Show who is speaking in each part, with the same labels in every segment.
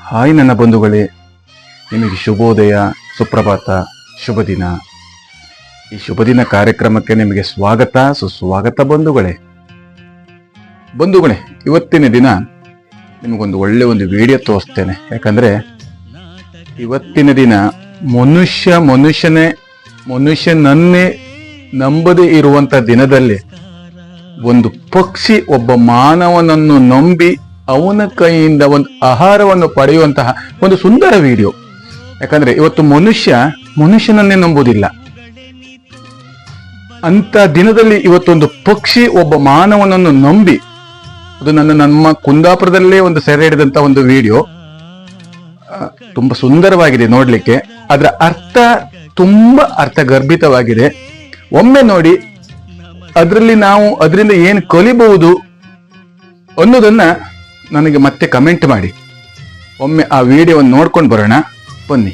Speaker 1: Hi ನನ್ನ ಬಂಧುಗಳೇ, ನಿಮಗೆ ಶುಭೋದಯ, ಸುಪ್ರಭಾತ, ಶುಭ ದಿನ. ಈ ಶುಭ ದಿನ ಕಾರ್ಯಕ್ರಮಕ್ಕೆ ನಿಮಗೆ ಸ್ವಾಗತ, ಸುಸ್ವಾಗತ ಬಂಧುಗಳೇ. ಇವತ್ತಿನ ದಿನ ನಿಮಗೊಂದು ಒಳ್ಳೆ ವಿಡಿಯೋ ತೋರಿಸ್ತೇನೆ. ಯಾಕಂದ್ರೆ ಇವತ್ತಿನ ದಿನ ಮನುಷ್ಯನನ್ನೇ ನಂಬದೇ ಇರುವಂತ ದಿನದಲ್ಲಿ ಒಂದು ಪಕ್ಷಿ ಒಬ್ಬ ಮಾನವನನ್ನು ನಂಬಿ ಅವನ ಕೈಯಿಂದ ಒಂದು ಆಹಾರವನ್ನು ಪಡೆಯುವಂತಹ ಒಂದು ಸುಂದರ ವಿಡಿಯೋ. ಯಾಕಂದ್ರೆ ಇವತ್ತು ಮನುಷ್ಯನನ್ನೇ ನಂಬುವುದಿಲ್ಲ. ಅಂತ ದಿನದಲ್ಲಿ ಇವತ್ತೊಂದು ಪಕ್ಷಿ ಒಬ್ಬ ಮಾನವನನ್ನು ನಂಬಿ, ಅದು ನಮ್ಮ ಕುಂದಾಪುರದಲ್ಲೇ ಒಂದು ಸೆರೆ ಹಿಡಿದಂತ ಒಂದು ವಿಡಿಯೋ. ತುಂಬಾ ಸುಂದರವಾಗಿದೆ ನೋಡ್ಲಿಕ್ಕೆ. ಅದರ ಅರ್ಥ ತುಂಬಾ ಅರ್ಥಗರ್ಭಿತವಾಗಿದೆ. ಒಮ್ಮೆ ನೋಡಿ, ಅದರಿಂದ ಏನು ಕಲಿಬಹುದು ಅನ್ನೋದನ್ನ ನನಗೆ ಮತ್ತೆ ಕಮೆಂಟ್ ಮಾಡಿ. ಒಮ್ಮೆ ಆ ವಿಡಿಯೋವನ್ನು ನೋಡ್ಕೊಂಡು ಬರೋಣ ಬನ್ನಿ.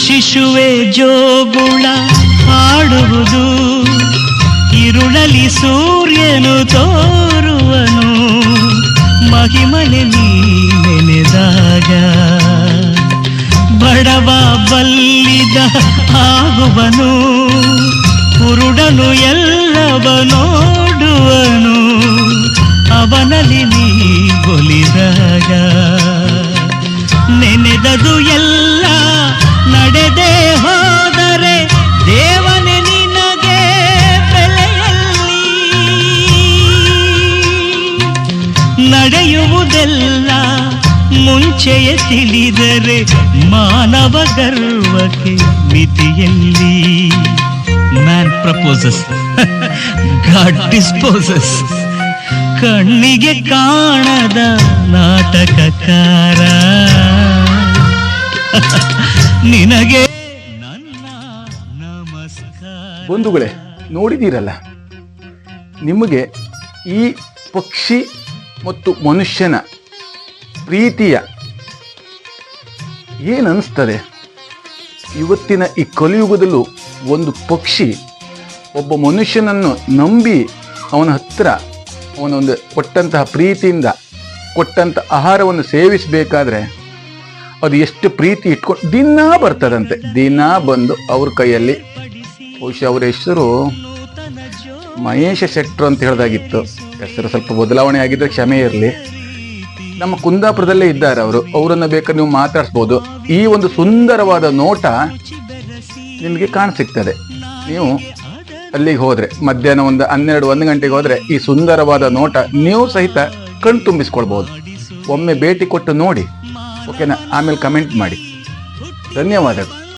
Speaker 2: ಶಿಶುವೆ ಜೋಗುಳ ಹಾಡುವುದು, ಇರುಳಲಿ ಸೂರ್ಯನು ತೋರುವನು, ಮಹಿಮನೆ ನೀ ನೆನೆದಾಗ ಬಡವ ಬಲ್ಲಿದ ಆಗುವನು, ಕುರುಡನು ಎಲ್ಲವ ನೋಡುವನು, ಅವನಲ್ಲಿ ನೀ ಒಲಿದಾಗ ನೆನೆದದು ಎಲ್ಲ ನಡೆದೇ ಹೋದರೆ ದೇವನೇ ನಿನಗೆ ಬೆಲೆಯಲ್ಲಿ, ನಡೆಯುವುದೆಲ್ಲ ಮುಂಚೆಯೇ ತಿಳಿದರೆ ಮಾನವ ಗರ್ವಕ್ಕೆ ಮಿತಿಯಲ್ಲಿ. Man proposes, god disposes. ಕಣ್ಣಿಗೆ ಕಾಣದ ನಾಟಕಕಾರ ನಿನಗೆ ನನ್ನ ನಮಸ್ಕಾರ.
Speaker 1: ಬಂಧುಗಳೇ, ನೋಡಿದ್ದೀರಲ್ಲ, ನಿಮಗೆ ಈ ಪಕ್ಷಿ ಮತ್ತು ಮನುಷ್ಯನ ಪ್ರೀತಿಯ ಏನನ್ನಿಸ್ತದೆ? ಇವತ್ತಿನ ಈ ಕಲಿಯುಗದಲ್ಲೂ ಒಂದು ಪಕ್ಷಿ ಒಬ್ಬ ಮನುಷ್ಯನನ್ನು ನಂಬಿ ಅವನ ಹತ್ರ ಅವನೊಂದು ಕೊಟ್ಟಂತಹ ಪ್ರೀತಿಯಿಂದ ಕೊಟ್ಟಂತ ಆಹಾರವನ್ನು ಸೇವಿಸಬೇಕಾದ್ರೆ ಅದು ಎಷ್ಟು ಪ್ರೀತಿ ಇಟ್ಕೊಂಡು ದಿನಾ ಬರ್ತದಂತೆ. ದಿನಾ ಬಂದು ಅವ್ರ ಕೈಯಲ್ಲಿ, ಬಹುಶಃ ಅವರ ಹೆಸರು ಮಹೇಶ ಶೆಟ್ರು ಅಂತ ಹೇಳೋದಾಗಿತ್ತು. ಹೆಸರು ಸ್ವಲ್ಪ ಬದಲಾವಣೆ ಆಗಿದ್ರೆ ಕ್ಷಮೆ ಇರಲಿ. ನಮ್ಮ ಕುಂದಾಪುರದಲ್ಲೇ ಇದ್ದಾರೆ ಅವರನ್ನು ಬೇಕಾದ್ರೆ ನೀವು ಮಾತಾಡಿಸ್ಬೋದು. ಈ ಒಂದು ಸುಂದರವಾದ ನೋಟ ನಿಮಗೆ ಕಾಣಸಿಗ್ತದೆ. ನೀವು ಅಲ್ಲಿಗೆ ಹೋದ್ರೆ ಮಧ್ಯಾಹ್ನ 12-1 ಗಂಟೆಗೆ ಹೋದ್ರೆ ಈ ಸುಂದರವಾದ ನೋಟ ನೀವು ಸಹಿತ ಕಣ್ ತುಂಬಿಸ್ಕೊಳ್ಬಹುದು. ಒಮ್ಮೆ ಭೇಟಿ ಕೊಟ್ಟು ನೋಡಿ, ಓಕೆನಾ? ಆಮೇಲೆ ಕಮೆಂಟ್ ಮಾಡಿ. ಧನ್ಯವಾದಗಳು.